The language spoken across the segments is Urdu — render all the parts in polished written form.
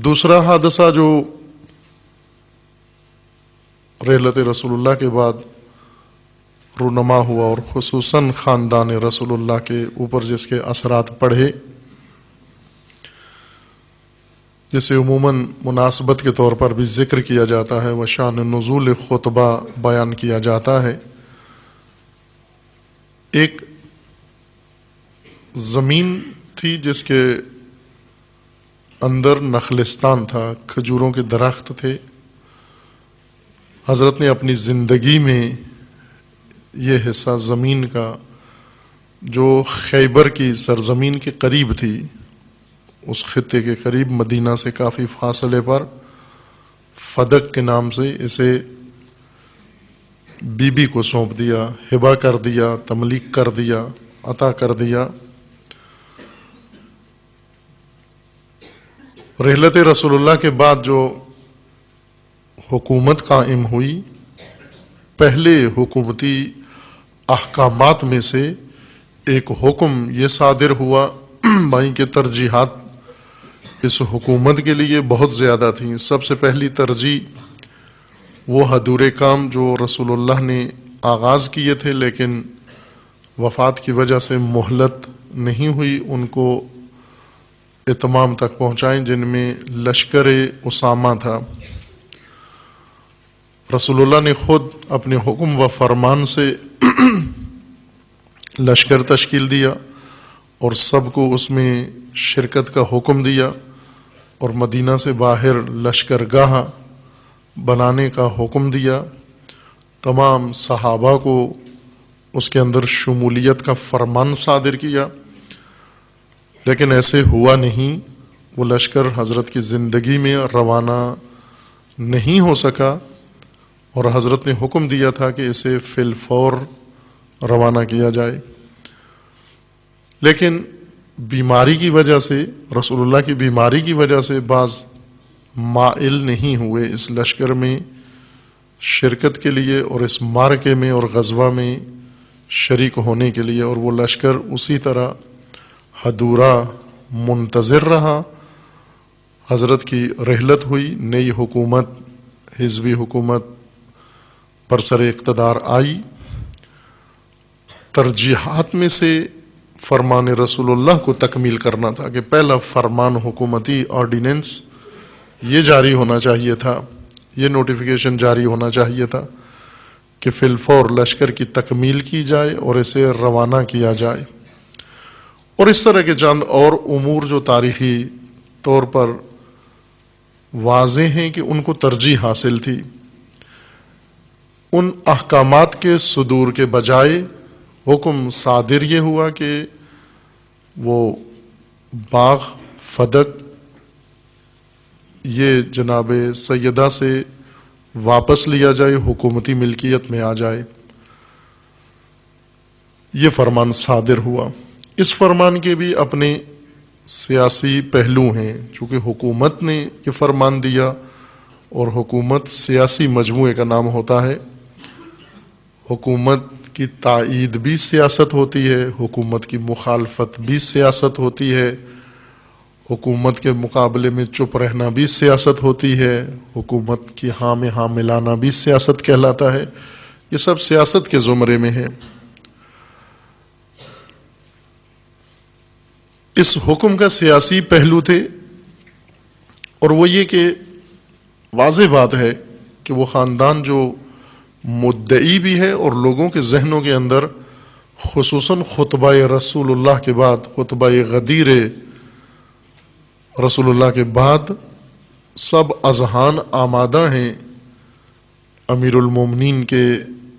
دوسرا حادثہ جو رحلت رسول اللہ کے بعد رونما ہوا اور خصوصاً خاندان رسول اللہ کے اوپر جس کے اثرات پڑھے، جسے عموماً مناسبت کے طور پر بھی ذکر کیا جاتا ہے، وشان نزول خطبہ بیان کیا جاتا ہے۔ ایک زمین تھی جس کے اندر نخلستان تھا، کھجوروں کے درخت تھے۔ حضرت نے اپنی زندگی میں یہ حصہ زمین کا جو خیبر کی سرزمین کے قریب تھی، اس خطے کے قریب مدینہ سے کافی فاصلے پر فدق کے نام سے اسے بی بی کو سونپ دیا، ہبہ کر دیا، تملیک کر دیا، عطا کر دیا۔ رحلت رسول اللہ کے بعد جو حکومت قائم ہوئی، پہلے حکومتی احکامات میں سے ایک حکم یہ صادر ہوا، بھائی کہ ترجیحات اس حکومت کے لیے بہت زیادہ تھیں۔ سب سے پہلی ترجیح وہ ادھورے کام جو رسول اللہ نے آغاز کیے تھے لیکن وفات کی وجہ سے مہلت نہیں ہوئی، ان کو اتمام تک پہنچائیں، جن میں لشکر اسامہ تھا۔ رسول اللہ نے خود اپنے حکم و فرمان سے لشکر تشکیل دیا اور سب کو اس میں شرکت کا حکم دیا، اور مدینہ سے باہر لشکرگاہ بنانے کا حکم دیا۔ تمام صحابہ کو اس کے اندر شمولیت کا فرمان صادر کیا، لیکن ایسے ہوا نہیں۔ وہ لشکر حضرت کی زندگی میں روانہ نہیں ہو سکا، اور حضرت نے حکم دیا تھا کہ اسے فی الفور روانہ کیا جائے، لیکن بیماری کی وجہ سے، رسول اللہ کی بیماری کی وجہ سے بعض مائل نہیں ہوئے اس لشکر میں شرکت کے لیے اور اس معرکے میں اور غزوہ میں شریک ہونے کے لیے، اور وہ لشکر اسی طرح ادھورا منتظر رہا۔ حضرت کی رحلت ہوئی، نئی حکومت، حزبی حکومت برسر اقتدار آئی۔ ترجیحات میں سے فرمان رسول اللہ کو تکمیل کرنا تھا کہ پہلا فرمان حکومتی آرڈیننس یہ جاری ہونا چاہیے تھا، یہ نوٹیفیکیشن جاری ہونا چاہیے تھا کہ فی الفور لشکر کی تکمیل کی جائے اور اسے روانہ کیا جائے۔ اور اس طرح کے چند اور امور جو تاریخی طور پر واضح ہیں کہ ان کو ترجیح حاصل تھی، ان احکامات کے صدور کے بجائے حکم صادر یہ ہوا کہ وہ باغ فدق یہ جناب سیدہ سے واپس لیا جائے، حکومتی ملکیت میں آ جائے۔ یہ فرمان صادر ہوا۔ اس فرمان کے بھی اپنے سیاسی پہلو ہیں، چونکہ حکومت نے یہ فرمان دیا اور حکومت سیاسی مجموعے کا نام ہوتا ہے۔ حکومت کی تائید بھی سیاست ہوتی ہے، حکومت کی مخالفت بھی سیاست ہوتی ہے، حکومت کے مقابلے میں چپ رہنا بھی سیاست ہوتی ہے، حکومت کی ہاں میں ہاں ملانا بھی سیاست کہلاتا ہے۔ یہ سب سیاست کے زمرے میں ہے۔ اس حکم کا سیاسی پہلو تھے، اور وہ یہ کہ واضح بات ہے کہ وہ خاندان جو مدعی بھی ہے اور لوگوں کے ذہنوں کے اندر خصوصاً خطبہ رسول اللہ کے بعد، خطبہ غدیر رسول اللہ کے بعد سب اذہان آمادہ ہیں امیر المومنین کے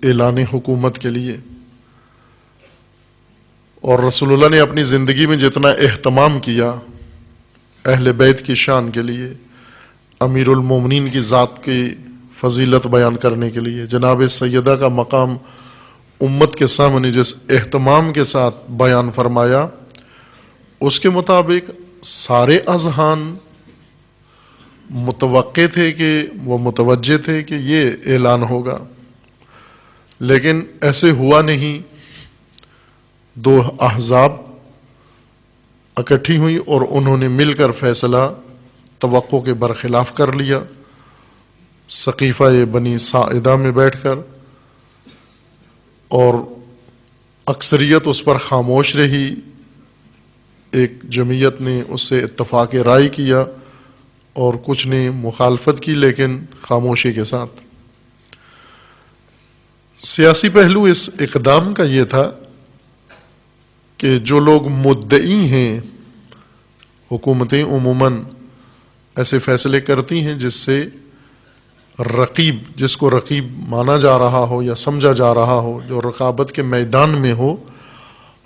اعلان حکومت کے لیے۔ اور رسول اللہ نے اپنی زندگی میں جتنا اہتمام کیا اہل بیت کی شان کے لیے، امیر المومنین کی ذات کی فضیلت بیان کرنے کے لیے، جناب سیدہ کا مقام امت کے سامنے جس اہتمام کے ساتھ بیان فرمایا، اس کے مطابق سارے اذہان متوقع تھے کہ وہ متوجہ تھے کہ یہ اعلان ہوگا، لیکن ایسے ہوا نہیں۔ دو احزاب اکٹھی ہوئی اور انہوں نے مل کر فیصلہ توقع کے برخلاف کر لیا، سقیفہ بنی ساعدہ میں بیٹھ کر، اور اکثریت اس پر خاموش رہی، ایک جمعیت نے اس سے اتفاق رائے کیا اور کچھ نے مخالفت کی، لیکن خاموشی کے ساتھ۔ سیاسی پہلو اس اقدام کا یہ تھا کہ جو لوگ مدعی ہیں، حکومتیں عموماً ایسے فیصلے کرتی ہیں جس سے رقیب، جس کو رقیب مانا جا رہا ہو یا سمجھا جا رہا ہو، جو رقابت کے میدان میں ہو،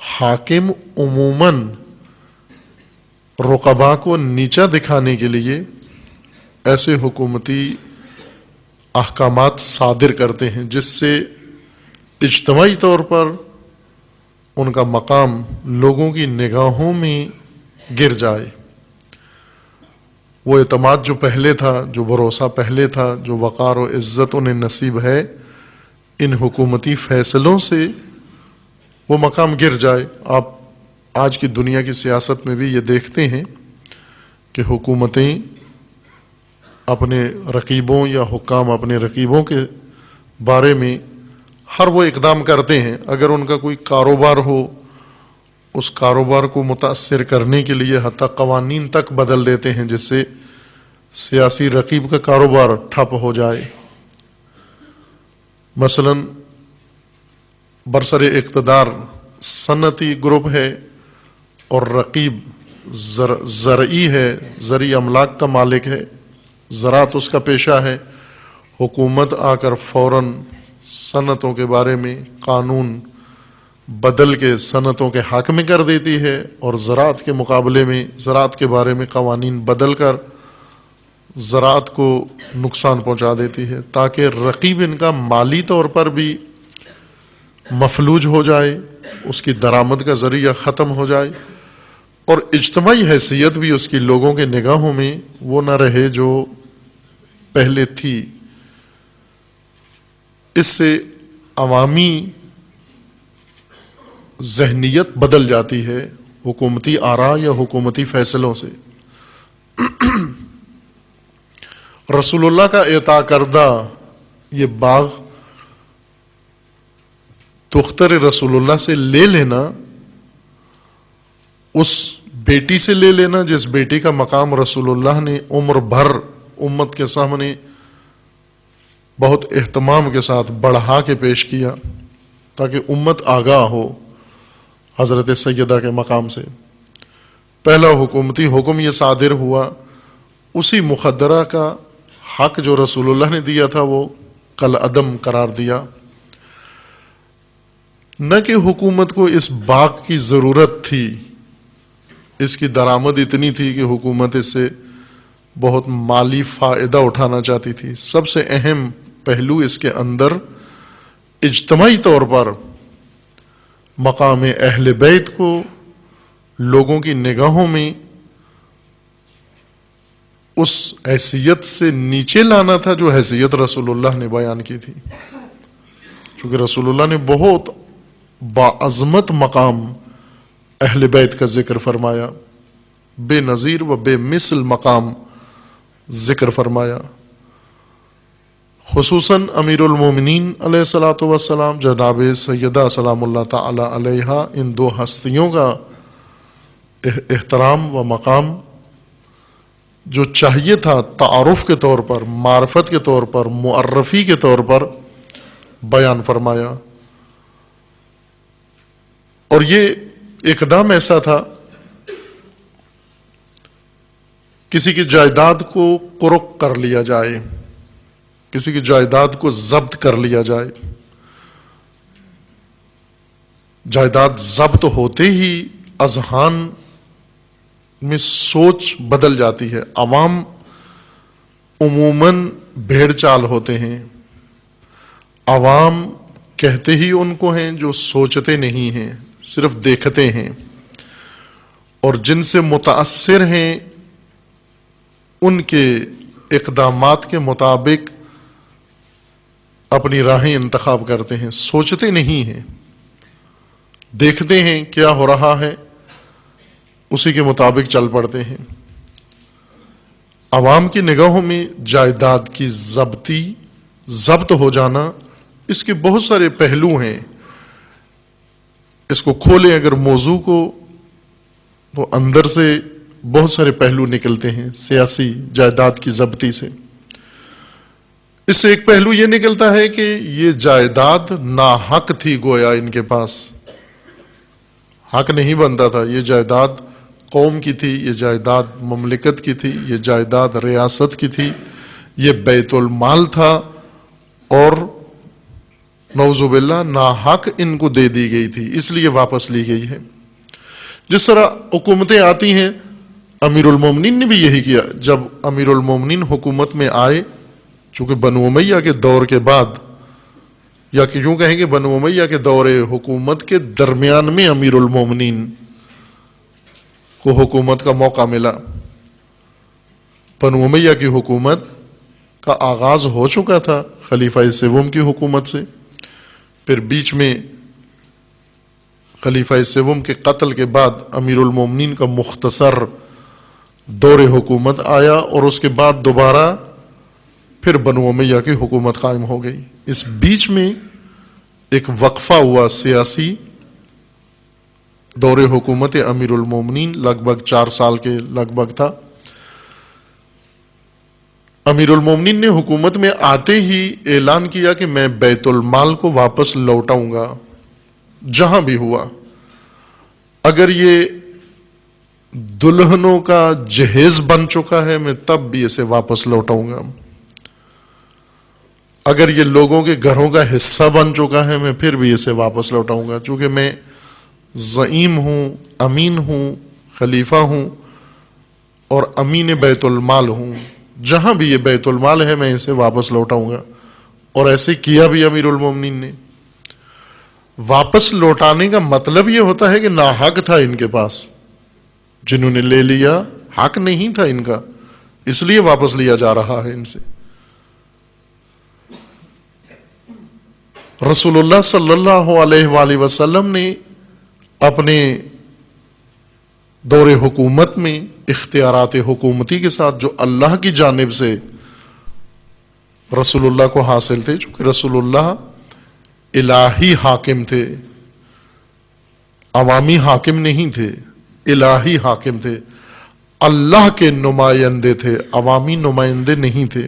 حاکم عموماً رقبا کو نیچا دکھانے کے لیے ایسے حکومتی احکامات صادر کرتے ہیں جس سے اجتماعی طور پر ان کا مقام لوگوں کی نگاہوں میں گر جائے۔ وہ اعتماد جو پہلے تھا، جو بھروسہ پہلے تھا، جو وقار و عزت انہیں نصیب ہے، ان حکومتی فیصلوں سے وہ مقام گر جائے۔ آپ آج کی دنیا کی سیاست میں بھی یہ دیکھتے ہیں کہ حکومتیں اپنے رقیبوں یا حکام اپنے رقیبوں کے بارے میں ہر وہ اقدام کرتے ہیں، اگر ان کا کوئی کاروبار ہو، اس کاروبار کو متاثر کرنے کے لیے حتیٰ قوانین تک بدل دیتے ہیں جس سے سیاسی رقیب کا کاروبار ٹھپ ہو جائے۔ مثلا برسر اقتدار صنعتی گروپ ہے اور رقیب زرعی ہے، زرعی املاک کا مالک ہے، زراعت اس کا پیشہ ہے، حکومت آ کر فوراً صنعتوں کے بارے میں قانون بدل کے صنعتوں کے حق میں کر دیتی ہے، اور زراعت کے مقابلے میں زراعت کے بارے میں قوانین بدل کر زراعت کو نقصان پہنچا دیتی ہے، تاکہ رقیب ان کا مالی طور پر بھی مفلوج ہو جائے، اس کی درآمد کا ذریعہ ختم ہو جائے، اور اجتماعی حیثیت بھی اس کی لوگوں کے نگاہوں میں وہ نہ رہے جو پہلے تھی۔ اس سے عوامی ذہنیت بدل جاتی ہے حکومتی آراء یا حکومتی فیصلوں سے۔ رسول اللہ کا عطا کردہ یہ باغ دختر رسول اللہ سے لے لینا، اس بیٹی سے لے لینا جس بیٹی کا مقام رسول اللہ نے عمر بھر امت کے سامنے بہت اہتمام کے ساتھ بڑھا کے پیش کیا تاکہ امت آگاہ ہو حضرت سیدہ کے مقام سے۔ پہلا حکومتی حکم یہ صادر ہوا، اسی مخدرہ کا حق جو رسول اللہ نے دیا تھا وہ کالعدم قرار دیا۔ نہ کہ حکومت کو اس باغ کی ضرورت تھی، اس کی درآمد اتنی تھی کہ حکومت اس سے بہت مالی فائدہ اٹھانا چاہتی تھی۔ سب سے اہم پہلو اس کے اندر اجتماعی طور پر مقام اہل بیت کو لوگوں کی نگاہوں میں اس حیثیت سے نیچے لانا تھا جو حیثیت رسول اللہ نے بیان کی تھی، چونکہ رسول اللہ نے بہت باعظمت مقام اہل بیت کا ذکر فرمایا، بے نظیر و بے مثل مقام ذکر فرمایا۔ خصوصاً امیر المومنین علیہ الصلوۃ والسلام جناب سیدہ سلام اللہ تعالی علیہا، ان دو ہستیوں کا احترام و مقام جو چاہیے تھا تعارف کے طور پر، معرفت کے طور پر، معرفی کے طور پر بیان فرمایا۔ اور یہ اقدام ایسا تھا، کسی کی جائیداد کو قرق کر لیا جائے، کسی کی جائیداد کو ضبط کر لیا جائے۔ جائیداد ضبط ہوتے ہی اذہان میں سوچ بدل جاتی ہے۔ عوام عموماً بھیڑ چال ہوتے ہیں، عوام کہتے ہی ان کو ہیں جو سوچتے نہیں ہیں، صرف دیکھتے ہیں، اور جن سے متاثر ہیں ان کے اقدامات کے مطابق اپنی راہیں انتخاب کرتے ہیں، سوچتے نہیں ہیں، دیکھتے ہیں کیا ہو رہا ہے، اسی کے مطابق چل پڑتے ہیں۔ عوام کی نگاہوں میں جائیداد کی ضبط ہو جانا، اس کے بہت سارے پہلو ہیں. اس کو کھولیں اگر موضوع کو تو اندر سے بہت سارے پہلو نکلتے ہیں سیاسی جائیداد کی ضبطی سے. اس سے ایک پہلو یہ نکلتا ہے کہ یہ جائیداد ناحق تھی، گویا ان کے پاس حق نہیں بنتا تھا. یہ جائیداد قوم کی تھی، یہ جائیداد مملکت کی تھی، یہ جائیداد ریاست کی تھی، یہ بیت المال تھا، اور نعوذ باللہ ناحق ان کو دے دی گئی تھی، اس لیے واپس لی گئی ہے. جس طرح حکومتیں آتی ہیں، امیر المومنین نے بھی یہی کیا. جب امیر المومنین حکومت میں آئے، چونکہ بنو امیہ کے دور کے بعد، یا کہ یوں کہیں کہ بنو امیہ کے دور حکومت کے درمیان میں امیر المومنین کو حکومت کا موقع ملا. بنو امیہ کی حکومت کا آغاز ہو چکا تھا خلیفہ سوم کی حکومت سے. پھر بیچ میں خلیفہ سوم کے قتل کے بعد امیر المومنین کا مختصر دور حکومت آیا، اور اس کے بعد دوبارہ پھر بنو امیہ کی حکومت قائم ہو گئی. اس بیچ میں ایک وقفہ ہوا سیاسی. دور حکومت امیر المومنین لگ بھگ 4 سال کے لگ بھگ تھا. امیر المومنین نے حکومت میں آتے ہی اعلان کیا کہ میں بیت المال کو واپس لوٹاؤں گا جہاں بھی ہوا. اگر یہ دلہنوں کا جہیز بن چکا ہے میں تب بھی اسے واپس لوٹاؤں گا. اگر یہ لوگوں کے گھروں کا حصہ بن چکا ہے میں پھر بھی اسے واپس لوٹاؤں گا، چونکہ میں زعیم ہوں، امین ہوں، خلیفہ ہوں اور امین بیت المال ہوں. جہاں بھی یہ بیت المال ہے میں اسے واپس لوٹاؤں گا. اور ایسے کیا بھی امیر المومنین نے. واپس لوٹانے کا مطلب یہ ہوتا ہے کہ ناحق تھا ان کے پاس، جنہوں نے لے لیا حق نہیں تھا ان کا، اس لیے واپس لیا جا رہا ہے ان سے. رسول اللہ صلی اللہ علیہ وآلہ وسلم نے اپنے دور حکومت میں اختیارات حکومتی کے ساتھ جو اللہ کی جانب سے رسول اللہ کو حاصل تھے، چونکہ رسول اللہ الہی حاکم تھے، عوامی حاکم نہیں تھے، الہی حاکم تھے، اللہ کے نمائندے تھے، عوامی نمائندے نہیں تھے.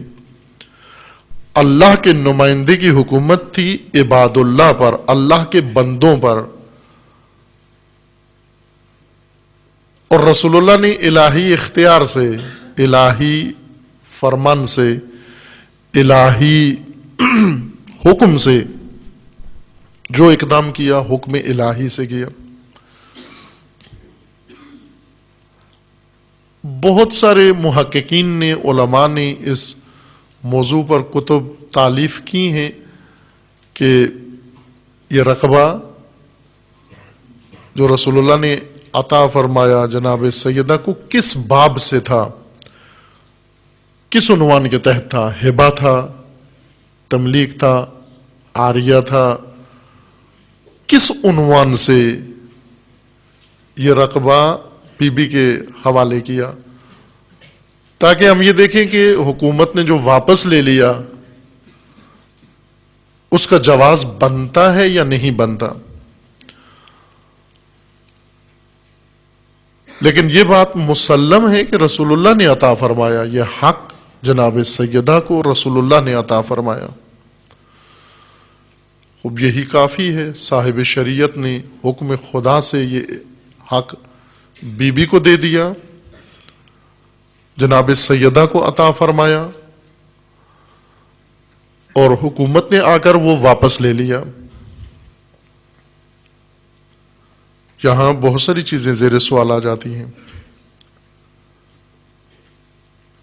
اللہ کے نمائندے کی حکومت تھی عباد اللہ پر، اللہ کے بندوں پر. اور رسول اللہ نے الہی اختیار سے، الہی فرمان سے، الہی حکم سے جو اقدام کیا حکم الہی سے کیا. بہت سارے محققین نے، علماء نے اس موضوع پر کتب تالیف کی ہیں کہ یہ رقبہ جو رسول اللہ نے عطا فرمایا جناب سیدہ کو کس باب سے تھا، کس عنوان کے تحت تھا. ہبہ تھا، تملیک تھا، عاریہ تھا، کس عنوان سے یہ رقبہ بی بی کے حوالے کیا، تاکہ ہم یہ دیکھیں کہ حکومت نے جو واپس لے لیا اس کا جواز بنتا ہے یا نہیں بنتا. لیکن یہ بات مسلم ہے کہ رسول اللہ نے عطا فرمایا، یہ حق جناب سیدہ کو رسول اللہ نے عطا فرمایا. اب یہی کافی ہے، صاحب شریعت نے حکم خدا سے یہ حق بی بی کو دے دیا، جناب سیدہ کو عطا فرمایا، اور حکومت نے آ کر وہ واپس لے لیا. یہاں بہت ساری چیزیں زیر سوال آ جاتی ہیں،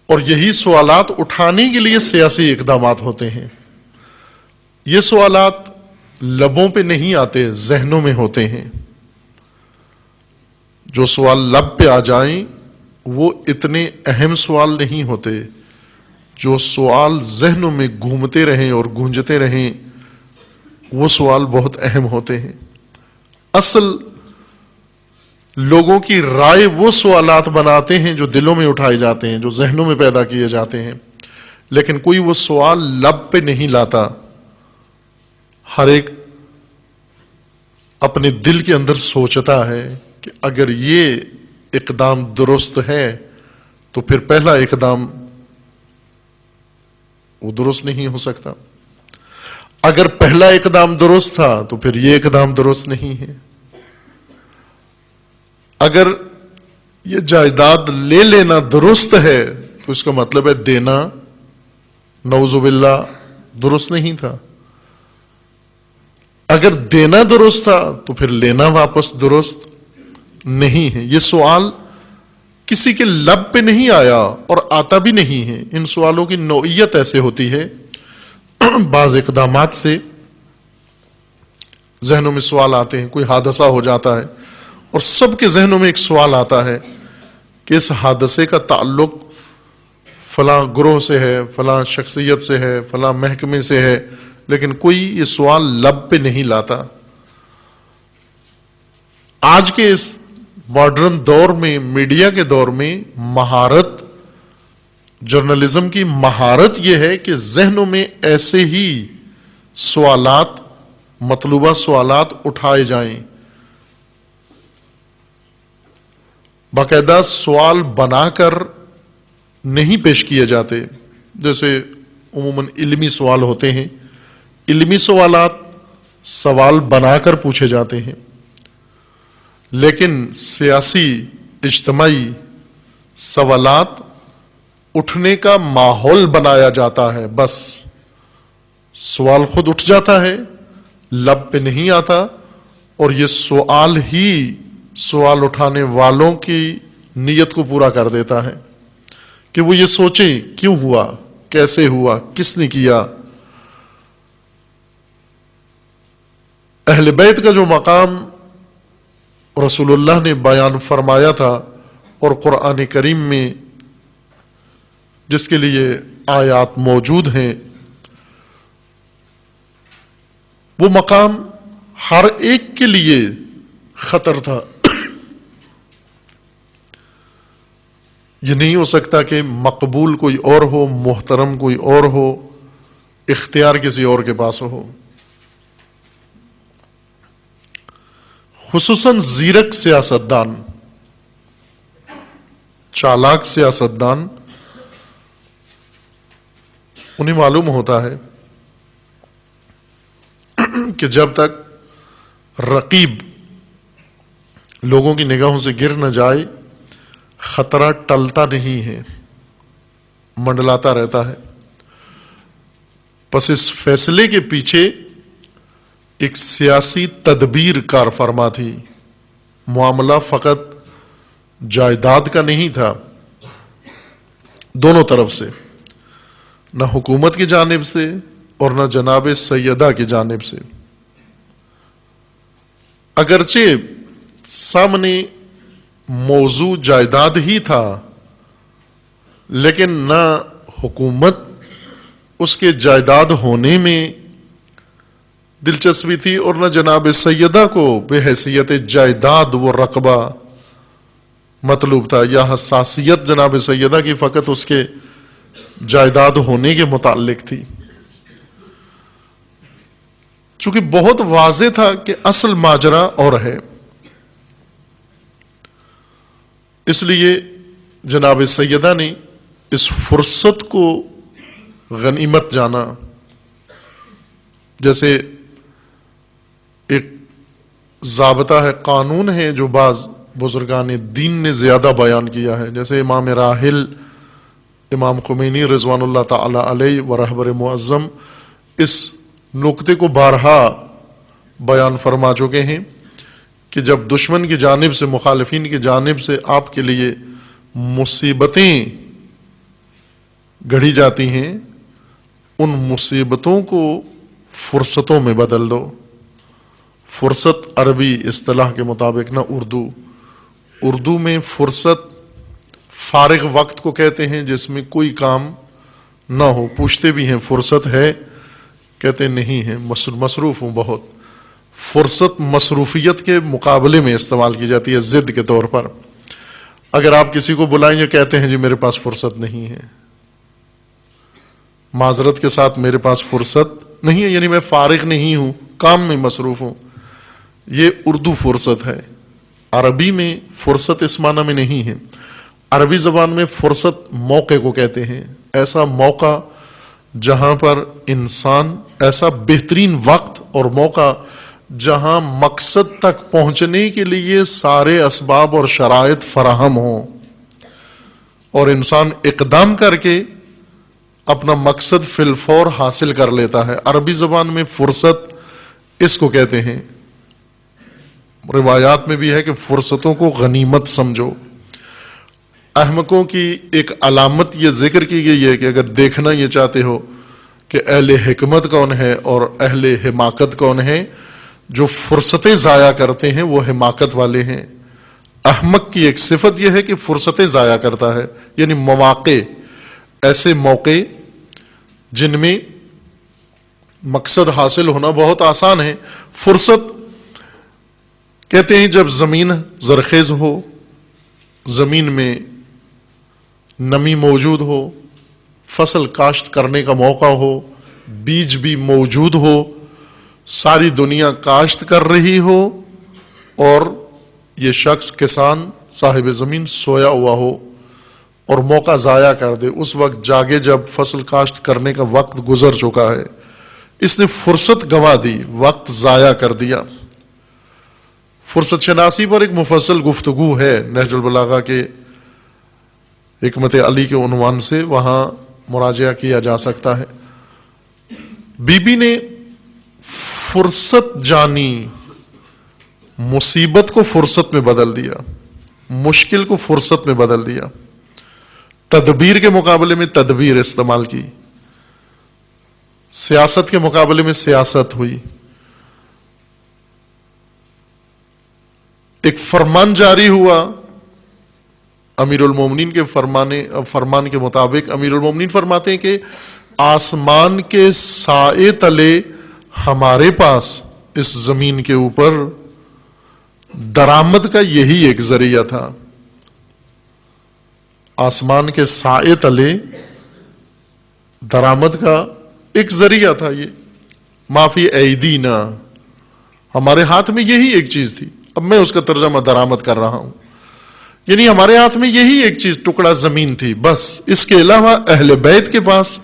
اور یہی سوالات اٹھانے کے لیے سیاسی اقدامات ہوتے ہیں. یہ سوالات لبوں پہ نہیں آتے، ذہنوں میں ہوتے ہیں. جو سوال لب پہ آ جائیں وہ اتنے اہم سوال نہیں ہوتے، جو سوال ذہنوں میں گھومتے رہیں اور گونجتے رہیں وہ سوال بہت اہم ہوتے ہیں. اصل لوگوں کی رائے وہ سوالات بناتے ہیں جو دلوں میں اٹھائے جاتے ہیں، جو ذہنوں میں پیدا کیے جاتے ہیں، لیکن کوئی وہ سوال لب پہ نہیں لاتا. ہر ایک اپنے دل کے اندر سوچتا ہے کہ اگر یہ اقدام درست ہے تو پھر پہلا اقدام وہ درست نہیں ہو سکتا. اگر پہلا اقدام درست تھا تو پھر یہ اقدام درست نہیں ہے. اگر یہ جائیداد لے لینا درست ہے تو اس کا مطلب ہے دینا نعوذ باللہ درست نہیں تھا. اگر دینا درست تھا تو پھر لینا واپس درست نہیں ہے. یہ سوال کسی کے لب پہ نہیں آیا اور آتا بھی نہیں ہے. ان سوالوں کی نوعیت ایسے ہوتی ہے، بعض اقدامات سے ذہنوں میں سوال آتے ہیں، کوئی حادثہ ہو جاتا ہے اور سب کے ذہنوں میں ایک سوال آتا ہے کہ اس حادثے کا تعلق فلاں گروہ سے ہے، فلاں شخصیت سے ہے، فلاں محکمے سے ہے، لیکن کوئی یہ سوال لب پہ نہیں لاتا. آج کے اس ماڈرن دور میں، میڈیا کے دور میں، مہارت، جرنلزم کی مہارت یہ ہے کہ ذہنوں میں ایسے ہی سوالات، مطلوبہ سوالات اٹھائے جائیں. باقاعدہ سوال بنا کر نہیں پیش کیے جاتے. جیسے عموماً علمی سوال ہوتے ہیں، علمی سوالات سوال بنا کر پوچھے جاتے ہیں، لیکن سیاسی اجتماعی سوالات اٹھنے کا ماحول بنایا جاتا ہے. بس سوال خود اٹھ جاتا ہے، لب پہ نہیں آتا، اور یہ سوال ہی سوال اٹھانے والوں کی نیت کو پورا کر دیتا ہے کہ وہ یہ سوچیں کیوں ہوا، کیسے ہوا، کس نے کیا. اہل بیت کا جو مقام رسول اللہ نے بیان فرمایا تھا اور قرآن کریم میں جس کے لیے آیات موجود ہیں، وہ مقام ہر ایک کے لیے خطر تھا. یہ نہیں ہو سکتا کہ مقبول کوئی اور ہو، محترم کوئی اور ہو، اختیار کسی اور کے پاس ہو. خصوصاً زیرک سیاستدان، چالاک سیاستدان، انہیں معلوم ہوتا ہے کہ جب تک رقیب لوگوں کی نگاہوں سے گر نہ جائے خطرہ ٹلتا نہیں ہے، منڈلاتا رہتا ہے. پس اس فیصلے کے پیچھے ایک سیاسی تدبیر کار فرما تھی. معاملہ فقط جائیداد کا نہیں تھا، دونوں طرف سے، نہ حکومت کی جانب سے اور نہ جناب سیدہ کی جانب سے. اگرچہ سامنے موضوع جائیداد ہی تھا، لیکن نہ حکومت اس کے جائیداد ہونے میں دلچسپی تھی اور نہ جناب سیدہ کو بے حیثیت جائیداد وہ رقبہ مطلوب تھا، یا حساسیت جناب سیدہ کی فقط اس کے جائیداد ہونے کے متعلق تھی. چونکہ بہت واضح تھا کہ اصل ماجرا اور ہے، اس لیے جناب سیدہ نے اس فرصت کو غنیمت جانا. جیسے ایک ضابطہ ہے، قانون ہے جو بعض بزرگان دین نے زیادہ بیان کیا ہے، جیسے امام راحل امام خمینی رضوان اللہ تعالی علیہ و رہبر معظم اس نقطے کو بارہا بیان فرما چکے ہیں کہ جب دشمن کی جانب سے، مخالفین کی جانب سے آپ کے لیے مصیبتیں گھڑی جاتی ہیں، ان مصیبتوں کو فرصتوں میں بدل دو. فرصت عربی اصطلاح کے مطابق، نہ اردو میں فرصت فارغ وقت کو کہتے ہیں جس میں کوئی کام نہ ہو. پوچھتے بھی ہیں فرصت ہے، کہتے نہیں ہے، مصروف ہوں بہت. فرصت مصروفیت کے مقابلے میں استعمال کی جاتی ہے ضد کے طور پر. اگر آپ کسی کو بلائیں گے کہتے ہیں جی میرے پاس فرصت نہیں ہے, معذرت کے ساتھ میرے پاس فرصت نہیں ہے, یعنی میں فارغ نہیں ہوں, کام میں مصروف ہوں. یہ اردو فرصت ہے. عربی میں فرصت اس معنی میں نہیں ہے. عربی زبان میں فرصت موقع کو کہتے ہیں, ایسا موقع جہاں پر انسان, ایسا بہترین وقت اور موقع جہاں مقصد تک پہنچنے کے لیے سارے اسباب اور شرائط فراہم ہوں اور انسان اقدام کر کے اپنا مقصد فی الفور حاصل کر لیتا ہے. عربی زبان میں فرصت اس کو کہتے ہیں. روایات میں بھی ہے کہ فرصتوں کو غنیمت سمجھو. احمقوں کی ایک علامت یہ ذکر کی گئی ہے کہ اگر دیکھنا یہ چاہتے ہو کہ اہل حکمت کون ہے اور اہل حماقت کون ہے, جو فرصتیں ضائع کرتے ہیں وہ حماقت والے ہیں. احمق کی ایک صفت یہ ہے کہ فرصتیں ضائع کرتا ہے, یعنی مواقع, ایسے موقع جن میں مقصد حاصل ہونا بہت آسان ہے. فرصت کہتے ہیں جب زمین زرخیز ہو, زمین میں نمی موجود ہو, فصل کاشت کرنے کا موقع ہو, بیج بھی موجود ہو, ساری دنیا کاشت کر رہی ہو اور یہ شخص کسان صاحب زمین سویا ہوا ہو اور موقع ضائع کر دے. اس وقت جاگے جب فصل کاشت کرنے کا وقت گزر چکا ہے, اس نے فرصت گنوا دی, وقت ضائع کر دیا. فرصت شناسی پر ایک مفصل گفتگو ہے نہج البلاغہ کے حکمت علی کے عنوان سے, وہاں مراجعہ کیا جا سکتا ہے. بی بی نے فرصت جانی, مصیبت کو فرصت میں بدل دیا, مشکل کو فرصت میں بدل دیا, تدبیر کے مقابلے میں تدبیر استعمال کی, سیاست کے مقابلے میں سیاست ہوئی. ایک فرمان جاری ہوا امیر المومنین کے فرمان کے مطابق. امیر المومنین فرماتے ہیں کہ آسمان کے سائے تلے ہمارے پاس اس زمین کے اوپر درآمد کا یہی ایک ذریعہ تھا. آسمان کے سائے تلے درآمد کا ایک ذریعہ تھا. یہ معافی ایدینا, ہمارے ہاتھ میں یہی ایک چیز تھی. اب میں اس کا ترجمہ درآمد کر رہا ہوں, یعنی ہمارے ہاتھ میں یہی ایک چیز, ٹکڑا زمین تھی بس. اس کے علاوہ اہل بیت کے پاس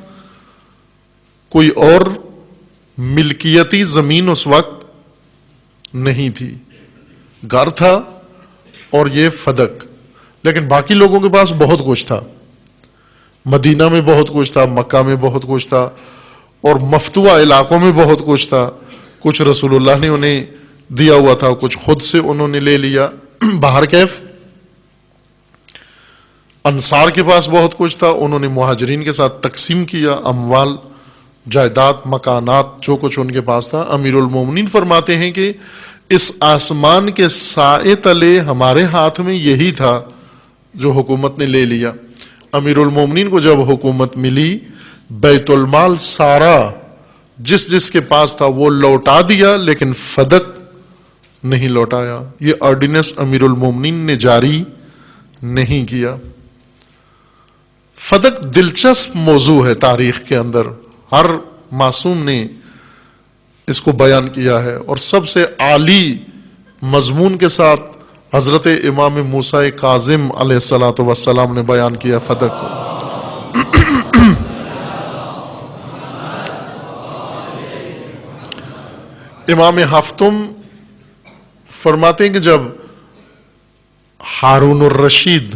کوئی اور ملکیتی زمین اس وقت نہیں تھی. گھر تھا اور یہ فدق, لیکن باقی لوگوں کے پاس بہت کچھ تھا. مدینہ میں بہت کچھ تھا, مکہ میں بہت کچھ تھا, اور مفتوحہ علاقوں میں بہت کچھ تھا. کچھ رسول اللہ نے انہیں دیا ہوا تھا, کچھ خود سے انہوں نے لے لیا. باہر کیف انصار کے پاس بہت کچھ تھا, انہوں نے مہاجرین کے ساتھ تقسیم کیا, اموال, جائیداد, مکانات, جو کچھ ان کے پاس تھا. امیر المومنین فرماتے ہیں کہ اس آسمان کے سائے تلے ہمارے ہاتھ میں یہی تھا جو حکومت نے لے لیا. امیر المومنین کو جب حکومت ملی, بیت المال سارا جس جس کے پاس تھا وہ لوٹا دیا, لیکن فدق نہیں لوٹایا. یہ آرڈیننس امیر المومنین نے جاری نہیں کیا. فدق دلچسپ موضوع ہے تاریخ کے اندر, ہر معصوم نے اس کو بیان کیا ہے, اور سب سے عالی مضمون کے ساتھ حضرت امام موسیٰ کاظم علیہ الصلوۃ والسلام نے بیان کیا فدق کو. امام ہفتم فرماتے ہیں کہ جب ہارون الرشید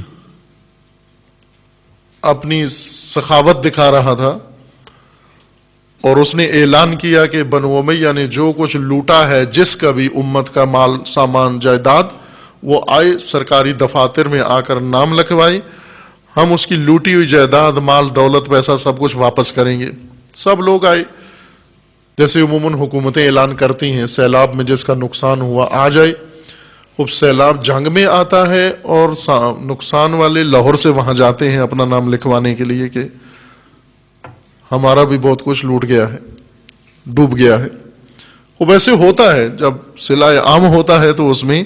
اپنی سخاوت دکھا رہا تھا اور اس نے اعلان کیا کہ بنو امیہ نے جو کچھ لوٹا ہے, جس کا بھی امت کا مال, سامان, جائیداد, وہ آئے سرکاری دفاتر میں آ کر نام لکھوائے, ہم اس کی لوٹی ہوئی جائیداد, مال, دولت, پیسہ سب کچھ واپس کریں گے. سب لوگ آئے, جیسے عموماً حکومتیں اعلان کرتی ہیں سیلاب میں جس کا نقصان ہوا آ جائے. اب سیلاب جنگ میں آتا ہے اور نقصان والے لاہور سے وہاں جاتے ہیں اپنا نام لکھوانے کے لیے کہ ہمارا بھی بہت کچھ لوٹ گیا ہے, ڈوب گیا ہے. وہ ویسے ہوتا ہے، جب صلہ عام ہوتا ہے تو اس میں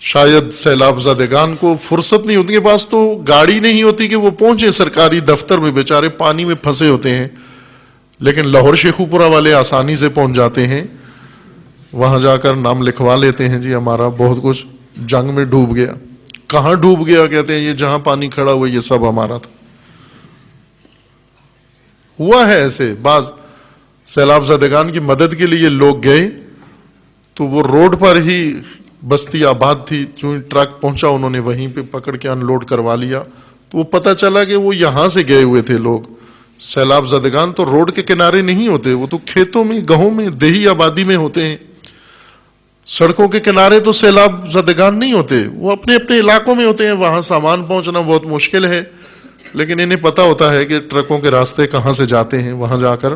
شاید سیلاب زدگان کو فرصت نہیں ہوتی، کے پاس تو گاڑی نہیں ہوتی کہ وہ پہنچے سرکاری دفتر میں، بیچارے پانی میں پھنسے ہوتے ہیں، لیکن لاہور شیخوپورہ والے آسانی سے پہنچ جاتے ہیں، وہاں جا کر نام لکھوا لیتے ہیں، جی ہمارا بہت کچھ جنگ میں ڈوب گیا۔ کہاں ڈوب گیا؟ کہتے ہیں یہ جہاں پانی کھڑا ہوا یہ سب ہمارا تھا۔ ہوا ہے ایسے، بعض سیلاب زدگان کی مدد کے لیے لوگ گئے تو وہ روڈ پر ہی بستی آباد تھی، جو ٹرک پہنچا انہوں نے وہیں پہ پکڑ کے ان لوڈ کروا لیا، تو وہ پتہ چلا کہ وہ یہاں سے گئے ہوئے تھے لوگ۔ سیلاب زدگان تو روڈ کے کنارے نہیں ہوتے، وہ تو کھیتوں میں، گاؤں میں، دیہی آبادی میں ہوتے ہیں۔ سڑکوں کے کنارے تو سیلاب زدگان نہیں ہوتے، وہ اپنے اپنے علاقوں میں ہوتے ہیں، وہاں سامان پہنچنا بہت مشکل ہے، لیکن انہیں پتہ ہوتا ہے کہ ٹرکوں کے راستے کہاں سے جاتے ہیں، وہاں جا کر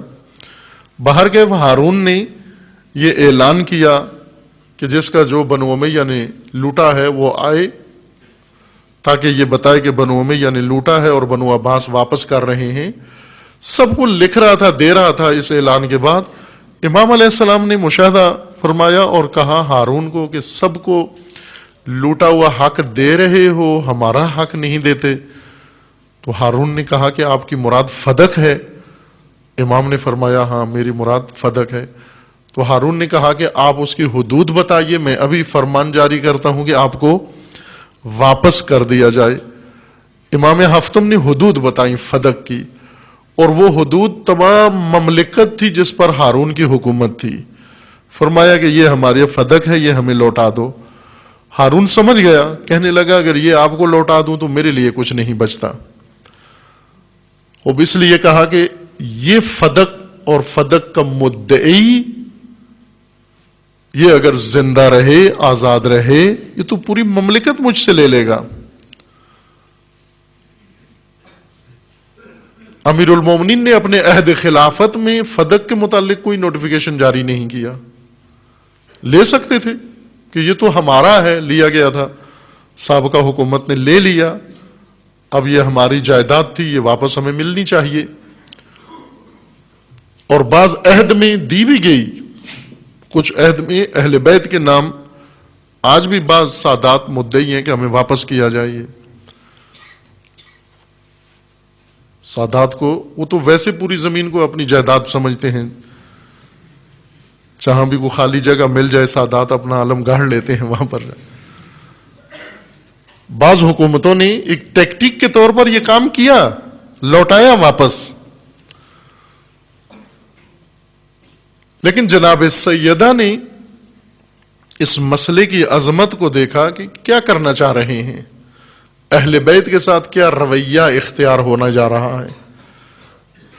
باہر کے ہارون نے یہ اعلان کیا کہ جس کا جو بنو امیہ نے لوٹا ہے وہ آئے، تاکہ یہ بتائے کہ بنو امیہ نے لوٹا ہے اور بنو عباس واپس کر رہے ہیں۔ سب کو لکھ رہا تھا، دے رہا تھا۔ اس اعلان کے بعد امام علیہ السلام نے مشاہدہ فرمایا اور کہا ہارون کو کہ سب کو لوٹا ہوا حق دے رہے ہو، ہمارا حق نہیں دیتے۔ تو ہارون نے کہا کہ آپ کی مراد فدق ہے؟ امام نے فرمایا ہاں میری مراد فدق ہے۔ تو ہارون نے کہا کہ آپ اس کی حدود بتائیے، میں ابھی فرمان جاری کرتا ہوں کہ آپ کو واپس کر دیا جائے۔ امام ہفتم نے حدود بتائیں فدق کی، اور وہ حدود تمام مملکت تھی جس پر ہارون کی حکومت تھی۔ فرمایا کہ یہ ہماری فدق ہے، یہ ہمیں لوٹا دو۔ ہارون سمجھ گیا، کہنے لگا اگر یہ آپ کو لوٹا دوں تو میرے لیے کچھ نہیں بچتا۔ اب اس لیے کہا کہ یہ فدق اور فدق کا مدعی یہ اگر زندہ رہے، آزاد رہے، یہ تو پوری مملکت مجھ سے لے لے گا۔ امیر المومنین نے اپنے عہد خلافت میں فدق کے متعلق کوئی نوٹیفیکیشن جاری نہیں کیا۔ لے سکتے تھے کہ یہ تو ہمارا ہے، لیا گیا تھا، سابقہ حکومت نے لے لیا، اب یہ ہماری جائیداد تھی، یہ واپس ہمیں ملنی چاہیے۔ اور بعض عہد میں دی بھی گئی، کچھ عہد میں اہل بیت کے نام آج بھی بعض سادات مدعی ہیں کہ ہمیں واپس کیا جائے۔ سادات کو وہ تو ویسے پوری زمین کو اپنی جائیداد سمجھتے ہیں، جہاں بھی کوئی خالی جگہ مل جائے سادات اپنا علم گاڑ لیتے ہیں وہاں پر۔ بعض حکومتوں نے ایک ٹیکٹک کے طور پر یہ کام کیا، لوٹایا واپس۔ لیکن جناب سیدہ نے اس مسئلے کی عظمت کو دیکھا کہ کیا کرنا چاہ رہے ہیں، اہل بیت کے ساتھ کیا رویہ اختیار ہونا جا رہا ہے،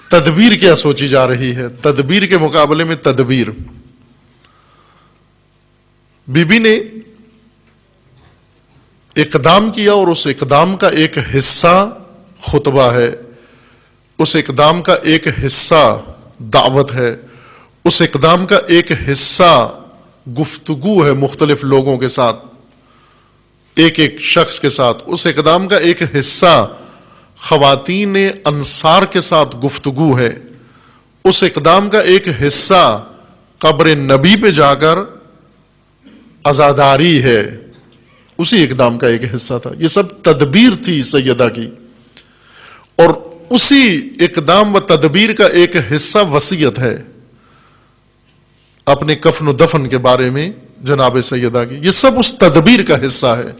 تدبیر کیا سوچی جا رہی ہے، تدبیر کے مقابلے میں تدبیر۔ بی بی نے اقدام کیا اور اس اقدام کا ایک حصہ خطبہ ہے، اس اقدام کا ایک حصہ دعوت ہے، اس اقدام کا ایک حصہ گفتگو ہے مختلف لوگوں کے ساتھ، ایک ایک شخص کے ساتھ۔ اس اقدام کا ایک حصہ خواتین انصار کے ساتھ گفتگو ہے، اس اقدام کا ایک حصہ قبر نبی پہ جا کر عزاداری ہے، اسی اقدام کا ایک حصہ تھا۔ یہ سب تدبیر تھی سیدہ کی، اور اسی اقدام و تدبیر کا ایک حصہ وصیت ہے اپنے کفن و دفن کے بارے میں جناب سیدہ کی۔ یہ سب اس تدبیر کا حصہ ہے۔